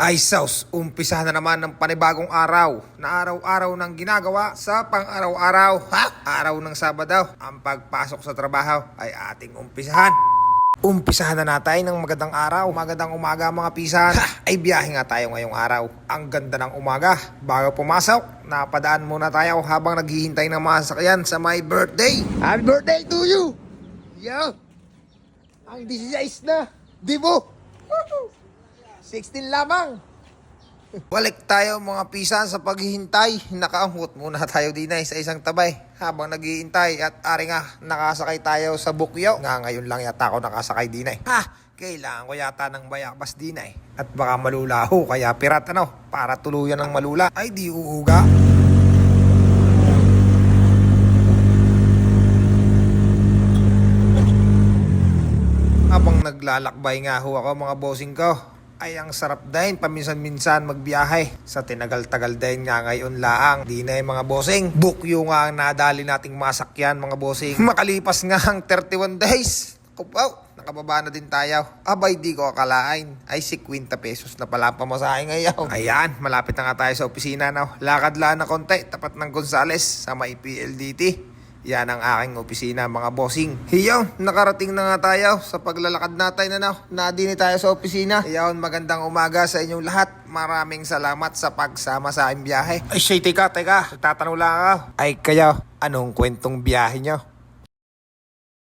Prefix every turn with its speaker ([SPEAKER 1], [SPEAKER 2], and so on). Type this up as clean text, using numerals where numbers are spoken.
[SPEAKER 1] Ay sus, umpisa na naman ng panibagong araw na araw-araw ng ginagawa sa pang-araw-araw. Araw ng Sabado, ang pagpasok sa trabaho ay ating umpisahan. Umpisahan na natin ng magandang araw, magandang umaga mga pisan. Ay biyahe nga tayo ngayong araw. Ang ganda ng umaga. Bago pumasok, napadaan muna tayo habang naghihintay ng mga sasakyan sa my birthday. Happy birthday to you! Yo! Ang 16 na, di mo? 16 lamang. Balik tayo mga pisan sa paghihintay. Nakaamot muna tayo din sa isang tabay habang naghihintay at ari nga nakasakay tayo sa bukyo. Ngayon lang yata ako nakasakay din kailangan ko yata ng bayabas din at baka malulaho kaya pirat para tuluyan ng malula ay di uuga. Habang naglalakbay nga ho ako mga bossing ko, ay ang sarap din paminsan-minsan magbiyahe. Sa tinagal-tagal din nga ngayon laang. Di na mga bossing. Bukyo nga ang nadali nating masakyan mga bossing. Makalipas nga ang 31 days. Kupaw, nakababa na din tayo. Abay di ko akalain. Ay 50 pesos na pala pamasahe ngayon. Ayan, malapit na nga tayo sa opisina Lakad lang na konti, tapat ng Gonzales sa may PLDT. Yan ang aking opisina mga bossing. Hiyaw, nakarating na nga tayo sa paglalakad natin Nadini tayo sa opisina. Hiyaw, magandang umaga sa inyong lahat. Maraming salamat sa pagsama sa aking biyahe. Ay, teka. Tatanong lang ako. Ay, kayo, anong kwentong biyahe nyo?